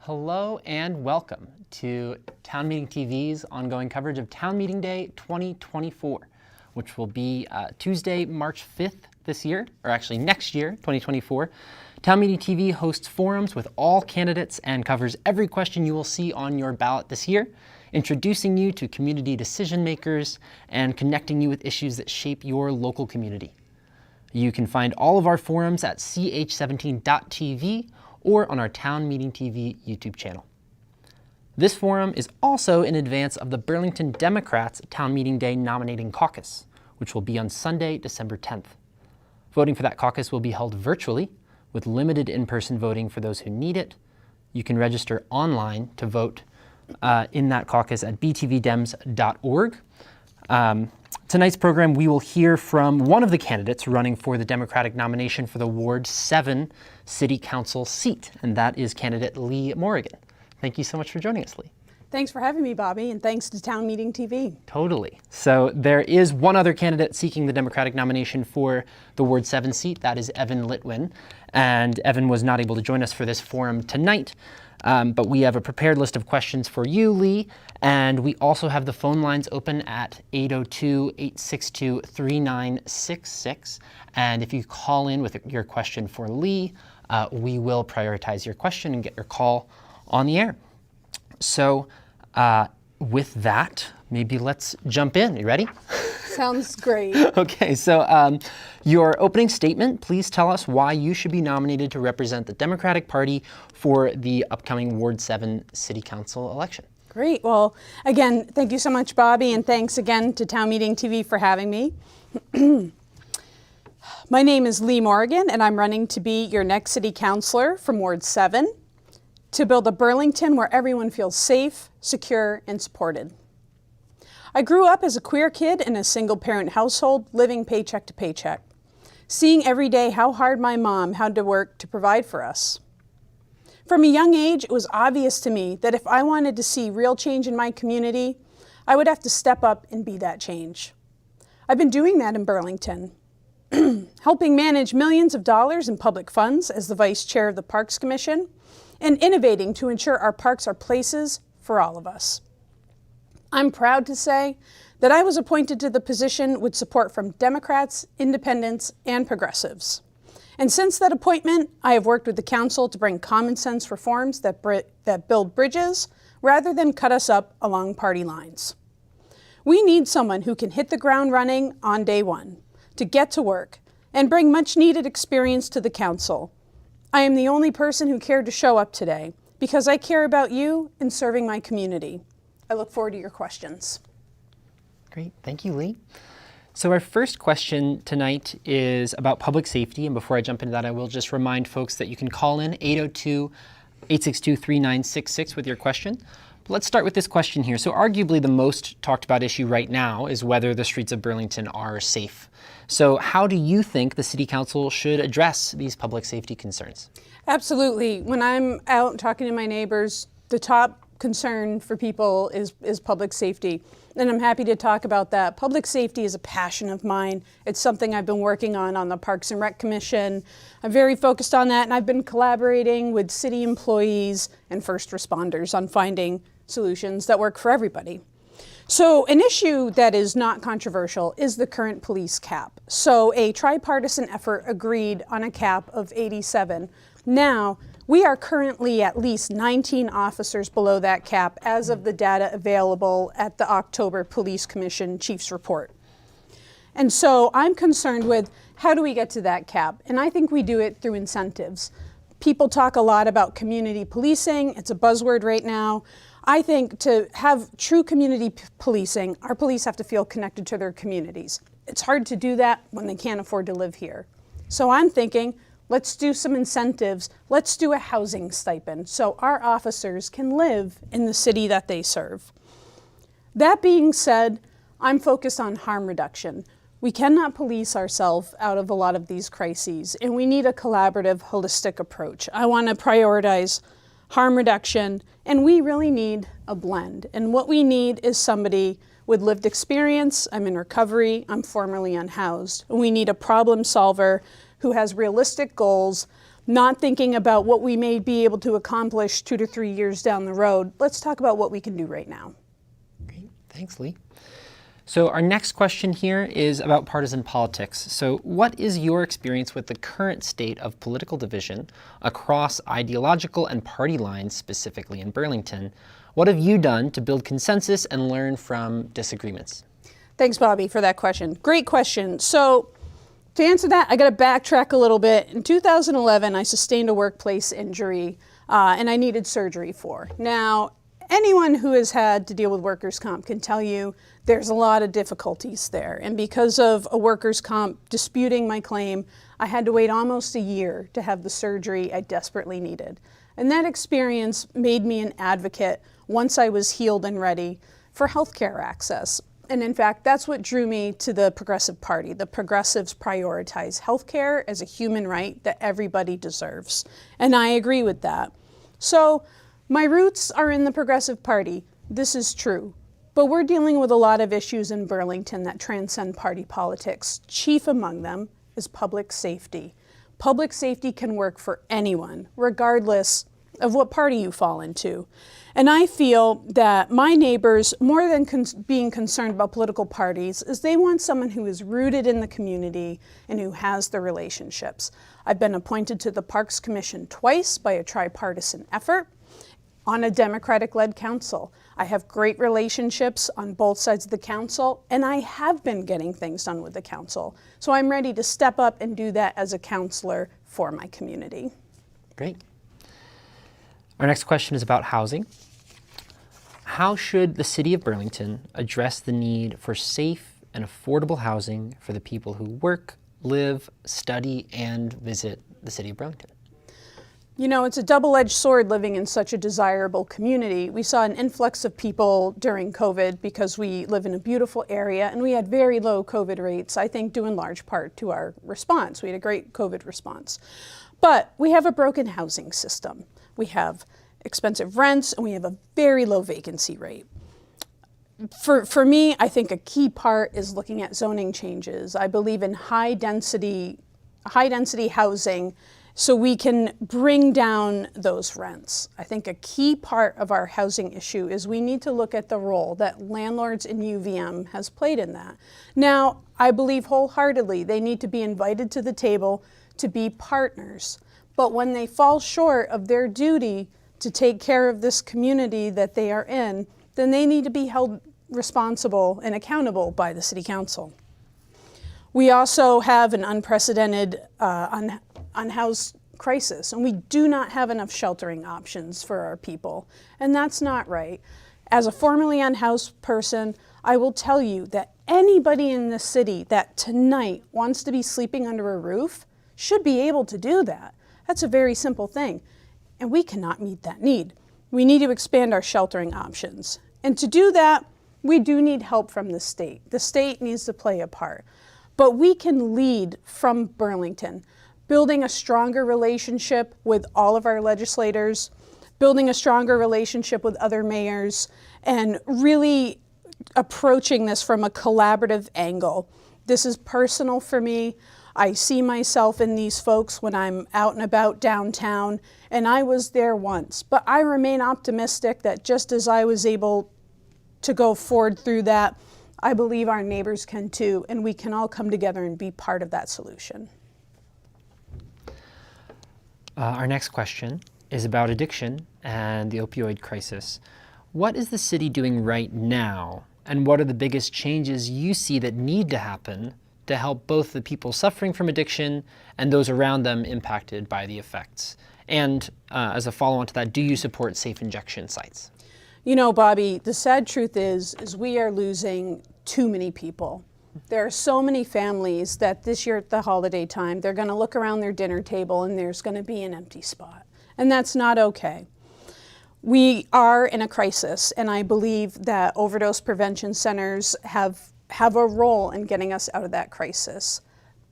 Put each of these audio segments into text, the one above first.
Hello and welcome to Town Meeting TV's ongoing coverage of Town Meeting Day 2024, which will be Tuesday, March 5th this year, or actually next year, 2024. Town Meeting TV hosts forums with all candidates and covers every question you will see on your ballot this year, introducing you to community decision makers and connecting you with issues that shape your local community. You can find all of our forums at ch17.tv or on our Town Meeting TV YouTube channel. This forum is also in advance of the Burlington Democrats Town Meeting Day Nominating Caucus, which will be on Sunday, December 10th. Voting for that caucus will be held virtually, with limited in-person voting for those who need it. You can register online to vote in that caucus at btvdems.org. Tonight's program, we will hear from one of the candidates running for the Democratic nomination for the Ward 7 City Council seat, and that is candidate Lee Morrigan. Thank you so much for joining us, Lee. Thanks for having me, Bobby, and thanks to Town Meeting TV. Totally. So there is one other candidate seeking the Democratic nomination for the Ward 7 seat. That is Evan Litwin, and Evan was not able to join us for this forum tonight. But we have a prepared list of questions for you, Lee, and we also have the phone lines open at 802-862-3966. And if you call in with your question for Lee, we will prioritize your question and get your call on the air. So with that, maybe let's jump in. You ready? Sounds great. Okay, so your opening statement, please tell us why you should be nominated to represent the Democratic Party for the upcoming Ward 7 City Council election. Great. Well, again, thank you so much, Bobby, and thanks again to Town Meeting TV for having me. My name is Lee Morrigan, and I'm running to be your next City Councilor from Ward 7 to build a Burlington where everyone feels safe, secure, and supported. I grew up as a queer kid in a single-parent household, living paycheck to paycheck, seeing every day how hard my mom had to work to provide for us. From a young age, it was obvious to me that if I wanted to see real change in my community, I would have to step up and be that change. I've been doing that in Burlington, helping manage millions of dollars in public funds as the vice chair of the Parks Commission, and innovating to ensure our parks are places for all of us. I'm proud to say that I was appointed to the position with support from Democrats, independents, and progressives. And since that appointment, I have worked with the council to bring common sense reforms that build bridges rather than cut us up along party lines. We need someone who can hit the ground running on day one, to get to work, and bring much needed experience to the council. I am the only person who cared to show up today because I care about you and serving my community. I look forward to your questions. Great, thank you, Lee. So our first question tonight is about public safety, and before I jump into that, I will just remind folks that you can call in 802-862-3966 with your question. But let's start with this question here. So arguably the most talked about issue right now is whether the streets of Burlington are safe. So how do you think the City Council should address these public safety concerns? Absolutely. When I'm out talking to my neighbors, the top concern for people is public safety. And I'm happy to talk about that. Public safety is a passion of mine. It's something I've been working on the Parks and Rec Commission. I'm very focused on that, and I've been collaborating with city employees and first responders on finding solutions that work for everybody. So an issue that is not controversial is the current police cap. So a tripartisan effort agreed on a cap of 87. Now, we are currently at least 19 officers below that cap as of the data available at the October Police Commission Chief's Report. And so I'm concerned with how do we get to that cap? And I think we do it through incentives. People talk a lot about community policing. It's a buzzword right now. I think to have true community policing, our police have to feel connected to their communities. It's hard to do that when they can't afford to live here. So I'm thinking, let's do some incentives. Let's do a housing stipend so our officers can live in the city that they serve. That being said, I'm focused on harm reduction. We cannot police ourselves out of a lot of these crises, and we need a collaborative, holistic approach. I want to prioritize harm reduction, and we really need a blend. And what we need is somebody with lived experience. I'm in recovery. I'm formerly unhoused. And we need a problem solver who has realistic goals not thinking about what we may be able to accomplish 2 to 3 years down the road. Let's talk about what we can do right now. Great, thanks, Lee. So our next question here is about partisan politics. So what is your experience with the current state of political division across ideological and party lines, specifically in Burlington? What have you done to build consensus and learn from disagreements? Thanks, Bobby, for that question. Great question. So to answer that, I got to backtrack a little bit. In 2011, I sustained a workplace injury and I needed surgery for. Now, anyone who has had to deal with workers' comp can tell you there's a lot of difficulties there. And because of a workers' comp disputing my claim, I had to wait almost a year to have the surgery I desperately needed. And that experience made me an advocate once I was healed and ready for healthcare access. And in fact, that's what drew me to the Progressive Party. The progressives prioritize healthcare as a human right that everybody deserves. And I agree with that. So my roots are in the Progressive Party. This is true. But we're dealing with a lot of issues in Burlington that transcend party politics. Chief among them is public safety. Public safety can work for anyone, regardless of what party you fall into. And I feel that my neighbors, more than being concerned about political parties, is they want someone who is rooted in the community and who has the relationships. I've been appointed to the Parks Commission twice by a tripartisan effort on a Democratic-led council. I have great relationships on both sides of the council, and I have been getting things done with the council. So I'm ready to step up and do that as a councilor for my community. Great. Our next question is about housing. How should the city of Burlington address the need for safe and affordable housing for the people who work, live, study, and visit the city of Burlington? You know, it's a double-edged sword living in such a desirable community. We saw an influx of people during COVID because we live in a beautiful area and we had very low COVID rates, I think due in large part to our response. We had a great COVID response. But we have a broken housing system. We have expensive rents and we have a very low vacancy rate. For me, I think a key part is looking at zoning changes. I believe in high density housing so we can bring down those rents. I think a key part of our housing issue is we need to look at the role that landlords in UVM has played in that. Now, I believe wholeheartedly they need to be invited to the table to be partners. But when they fall short of their duty to take care of this community that they are in, then they need to be held responsible and accountable by the City Council. We also have an unprecedented unhoused crisis, and we do not have enough sheltering options for our people, and that's not right. As a formerly unhoused person, I will tell you that anybody in the city that tonight wants to be sleeping under a roof should be able to do that. That's a very simple thing, and we cannot meet that need. We need to expand our sheltering options, and to do that, we do need help from the state. The state needs to play a part, but we can lead from Burlington, building a stronger relationship with all of our legislators, building a stronger relationship with other mayors, and really approaching this from a collaborative angle. This is personal for me. I see myself in these folks when I'm out and about downtown, and I was there once. But I remain optimistic that just as I was able to go forward through that, I believe our neighbors can too, and we can all come together and be part of that solution. Our next question is about addiction and the opioid crisis. What is the city doing right now, and what are the biggest changes you see that need to happen to help both the people suffering from addiction and those around them impacted by the effects? And as a follow-on to that, do you support safe injection sites? You know, Bobby, the sad truth is we are losing too many people. There are so many families that this year at the holiday time, they're going to look around their dinner table and there's going to be an empty spot. And that's not okay. We are in a crisis, and I believe that overdose prevention centers have a role in getting us out of that crisis.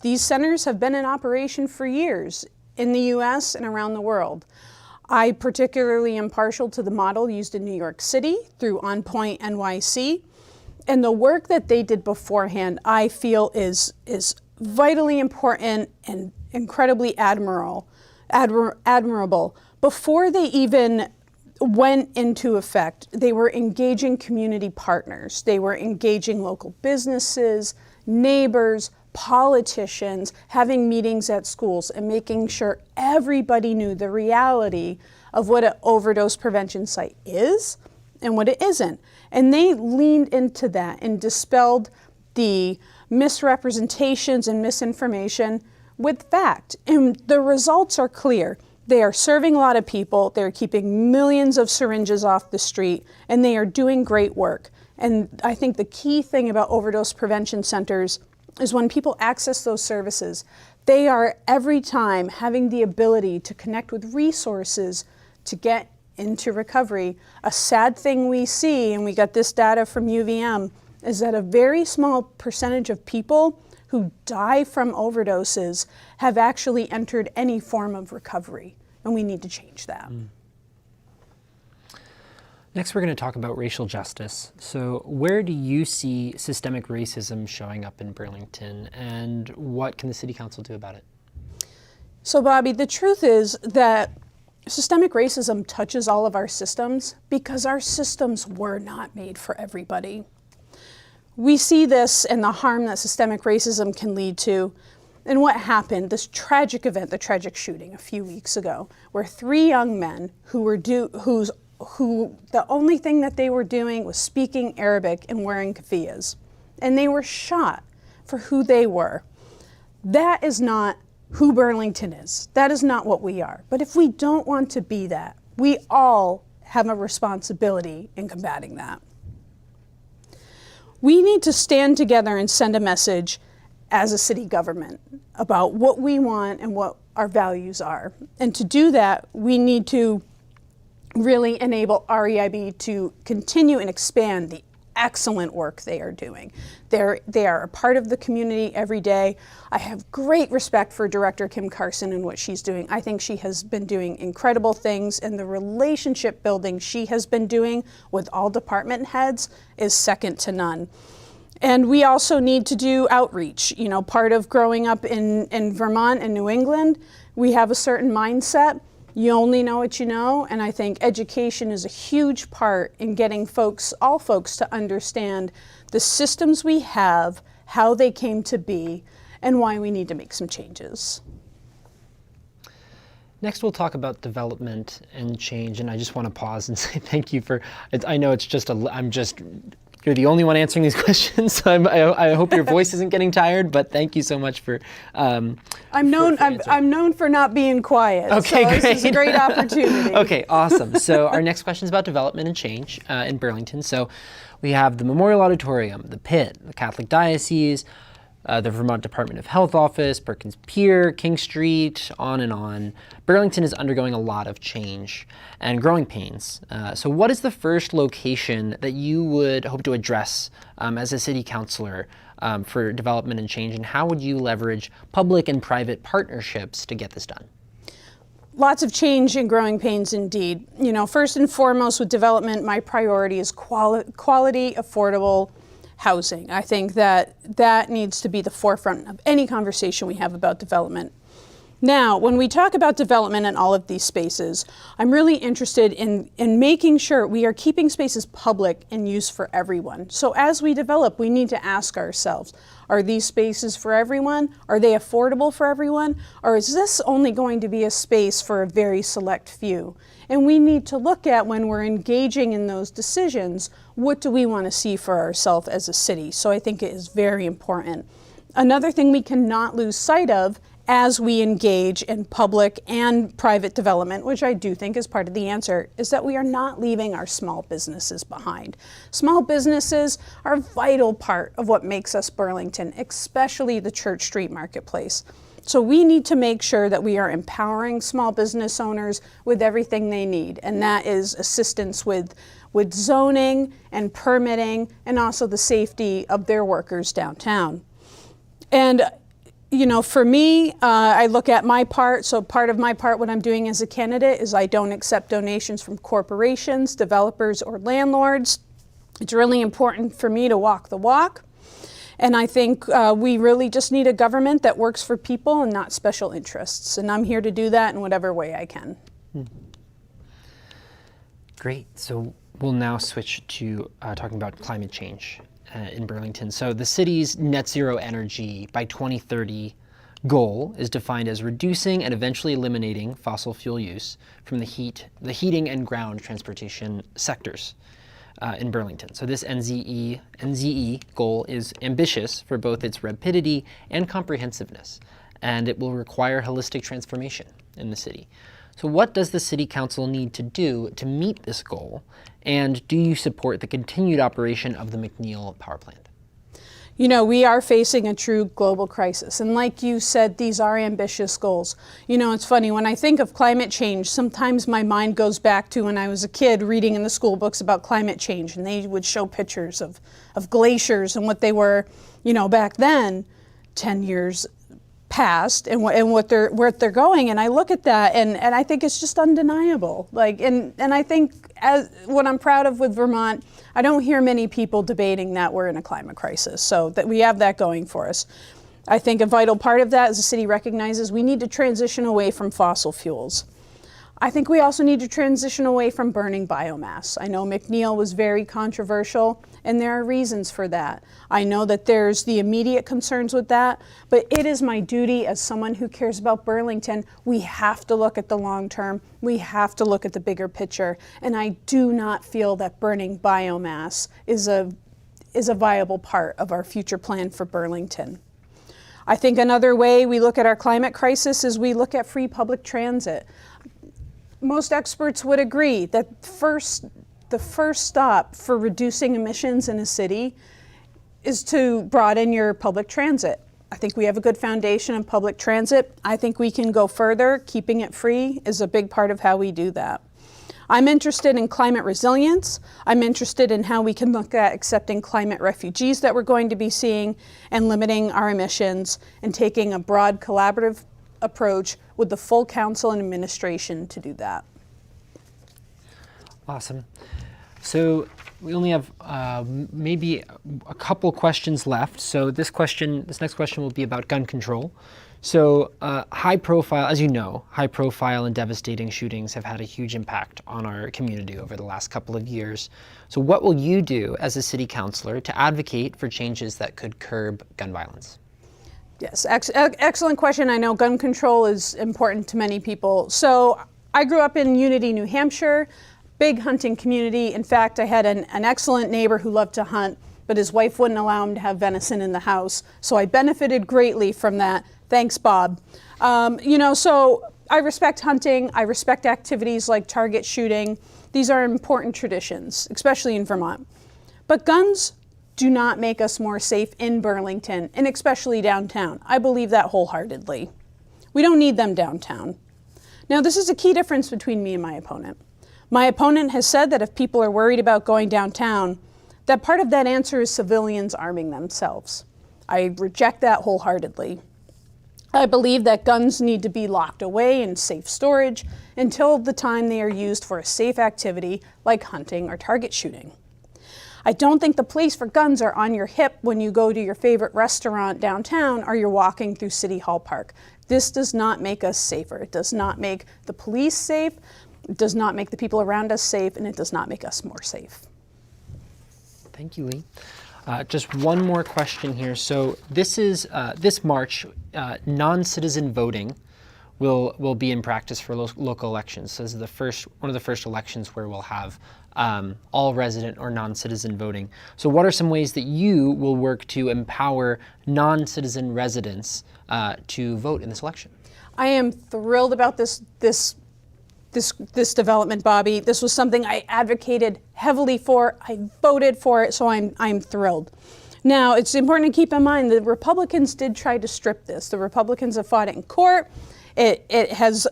These centers have been in operation for years in the US and around the world. I particularly am partial to the model used in New York City through On Point NYC. And the work that they did beforehand, I feel is vitally important and incredibly admirable admirable. Before they even went into effect, they were engaging community partners. They were engaging local businesses, neighbors, politicians, having meetings at schools, and making sure everybody knew the reality of what an overdose prevention site is and what it isn't. And they leaned into that and dispelled the misrepresentations and misinformation with fact. And the results are clear. They are serving a lot of people, they're keeping millions of syringes off the street, and they are doing great work. And I think the key thing about overdose prevention centers is when people access those services, they are every time having the ability to connect with resources to get into recovery. A sad thing we see, and we got this data from UVM, is that a very small percentage of people who die from overdoses have actually entered any form of recovery, and we need to change that. Next, we're going to talk about racial justice. So where do you see systemic racism showing up in Burlington, and what can the City Council do about it? So Bobby, the truth is that systemic racism touches all of our systems because our systems were not made for everybody. We see this and the harm that systemic racism can lead to. And what happened, this tragic event, the tragic shooting a few weeks ago, where 3 young men who the only thing that they were doing was speaking Arabic and wearing keffiyehs. And they were shot for who they were. That is not who Burlington is. That is not what we are. But if we don't want to be that, we all have a responsibility in combating that. We need to stand together and send a message as a city government about what we want and what our values are. And to do that, we need to really enable REIB to continue and expand the excellent work they are doing. They are a part of the community every day. I have great respect for Director Kim Carson and what she's doing. I think she has been doing incredible things, and the relationship building she has been doing with all department heads is second to none. And we also need to do outreach. You know, part of growing up in Vermont and New England, we have a certain mindset. You only know what you know, and I think education is a huge part in getting all folks to understand the systems we have, how they came to be, and why we need to make some changes. Next, we'll talk about development and change, and I just want to pause and say thank you for, I know it's just you're the only one answering these questions, so I hope your voice isn't getting tired, but thank you so much for I'm known for not being quiet. Okay, so great. This is a great opportunity. Okay, awesome. So our next question is about development and change in Burlington. So we have the Memorial Auditorium, the Pit, the Catholic Diocese, the Vermont Department of Health Office, Perkins Pier, King Street, on and on. Burlington is undergoing a lot of change and growing pains. So what is the first location that you would hope to address as a city councilor for development and change, and how would you leverage public and private partnerships to get this done? Lots of change and growing pains indeed. You know, first and foremost with development, my priority is quality, affordable housing. I think that needs to be the forefront of any conversation we have about development. Now, when we talk about development in all of these spaces, I'm really interested in making sure we are keeping spaces public and used for everyone. So as we develop, we need to ask ourselves, are these spaces for everyone? Are they affordable for everyone? Or is this only going to be a space for a very select few? And we need to look at, when we're engaging in those decisions, what do we want to see for ourselves as a city? So I think it is very important. Another thing we cannot lose sight of as we engage in public and private development, which I do think is part of the answer, is that we are not leaving our small businesses behind. Small businesses are a vital part of what makes us Burlington, especially the Church Street Marketplace. So we need to make sure that we are empowering small business owners with everything they need, and that is assistance with zoning and permitting, and also the safety of their workers downtown. And you know, for me, I look at my part. So part of my part, what I'm doing as a candidate, is I don't accept donations from corporations, developers, or landlords. It's really important for me to walk the walk. And I think we really just need a government that works for people and not special interests. And I'm here to do that in whatever way I can. Great. So we'll now switch to talking about climate change in Burlington. So the city's net zero energy by 2030 goal is defined as reducing and eventually eliminating fossil fuel use from the heating and ground transportation sectors in Burlington. So this NZE goal is ambitious for both its rapidity and comprehensiveness, and it will require holistic transformation in the city. So what does the City Council need to do to meet this goal, and do you support the continued operation of the McNeil power plant? You know, we are facing a true global crisis. And like you said, these are ambitious goals. You know, it's funny, when I think of climate change, sometimes my mind goes back to when I was a kid reading in the school books about climate change, and they would show pictures of glaciers and what they were, you know, back then, 10 years past, and where they're going. And I look at that and I think it's just undeniable. Like, and I think as what I'm proud of with Vermont, I don't hear many people debating that we're in a climate crisis, so that we have that going for us. I think a vital part of that is the city recognizes we need to transition away from fossil fuels. I think we also need to transition away from burning biomass. I know McNeil was very controversial, and there are reasons for that. I know that there's the immediate concerns with that, but it is my duty as someone who cares about Burlington. We have to look at the long term. We have to look at the bigger picture. And I do not feel that burning biomass is a viable part of our future plan for Burlington. I think another way we look at our climate crisis is we look at free public transit. Most experts would agree that the first stop for reducing emissions in a city is to broaden your public transit. I think we have a good foundation of public transit. I think we can go further. Keeping it free is a big part of how we do that. I'm interested in climate resilience. I'm interested in how we can look at accepting climate refugees that we're going to be seeing and limiting our emissions and taking a broad collaborative approach with the full council and administration to do that. Awesome. So we only have maybe a couple questions left. So this next question will be about gun control. So high profile, as you know, high profile and devastating shootings have had a huge impact on our community over the last couple of years. So what will you do as a city councilor to advocate for changes that could curb gun violence? Yes, excellent question. I know gun control is important to many people. So I grew up in Unity, New Hampshire, big hunting community. In fact, I had an excellent neighbor who loved to hunt, but his wife wouldn't allow him to have venison in the house. So I benefited greatly from that. Thanks, Bob. You know, so I respect hunting. I respect activities like target shooting. These are important traditions, especially in Vermont. But guns do not make us more safe in Burlington, and especially downtown. I believe that wholeheartedly. We don't need them downtown. Now, this is a key difference between me and my opponent. My opponent has said that if people are worried about going downtown, that part of that answer is civilians arming themselves. I reject that wholeheartedly. I believe that guns need to be locked away in safe storage until the time they are used for a safe activity like hunting or target shooting. I don't think the place for guns are on your hip when you go to your favorite restaurant downtown or you're walking through City Hall Park. This does not make us safer. It does not make the police safe. It does not make the people around us safe, and it does not make us more safe. Thank you, Lee. Just one more question here. So this March, non-citizen voting will be in practice for local elections. So this is one of the first elections where we'll have all resident or non-citizen voting. So what are some ways that you will work to empower non-citizen residents to vote in this election? I am thrilled about this development, Bobby. This was something I advocated heavily for. I voted for it, so I'm thrilled. Now, it's important to keep in mind that the Republicans did try to strip this. The Republicans have fought it in court. It has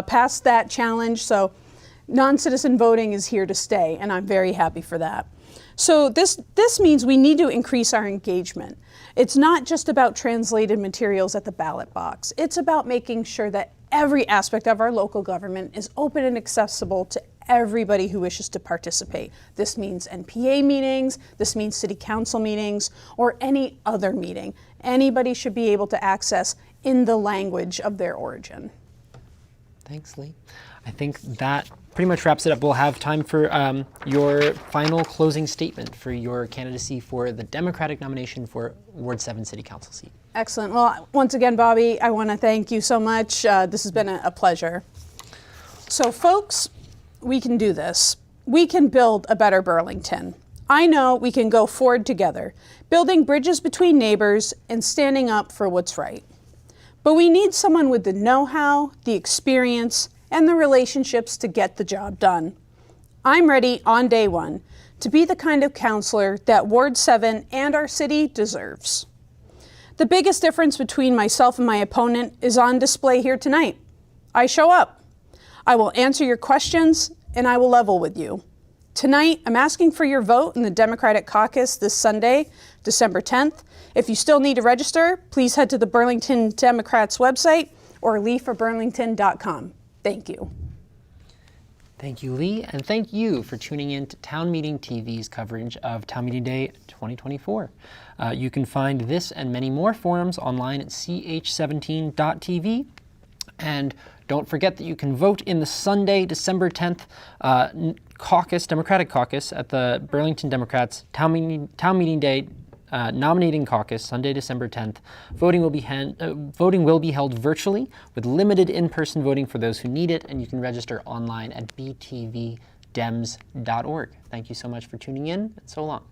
passed that challenge. So non-citizen voting is here to stay, and I'm very happy for that. So this means we need to increase our engagement. It's not just about translated materials at the ballot box. It's about making sure that every aspect of our local government is open and accessible to everybody who wishes to participate. This means NPA meetings, this means city council meetings, or any other meeting. Anybody should be able to access in the language of their origin. Thanks, Lee. I think that pretty much wraps it up. We'll have time for your final closing statement for your candidacy for the Democratic nomination for Ward 7 City Council seat. Excellent. Well, once again, Bobby, I want to thank you so much. This has been a pleasure. So, folks, we can do this. We can build a better Burlington. I know we can go forward together, building bridges between neighbors and standing up for what's right. But we need someone with the know-how, the experience, and the relationships to get the job done. I'm ready on day one to be the kind of counselor that Ward 7 and our city deserves. The biggest difference between myself and my opponent is on display here tonight. I show up. I will answer your questions, and I will level with you. Tonight, I'm asking for your vote in the Democratic caucus this Sunday, December 10th. If you still need to register, please head to the Burlington Democrats website or leeforburlington.com. Thank you. Thank you, Lee, and thank you for tuning in to Town Meeting TV's coverage of Town Meeting Day 2024. You can find this and many more forums online at ch17.tv. And don't forget that you can vote in the Sunday, December 10th Democratic caucus at the Burlington Democrats Town Meeting Day nominating caucus, Sunday, December 10th. Voting will be held virtually with limited in-person voting for those who need it, and you can register online at btvdems.org. Thank you so much for tuning in, and so long.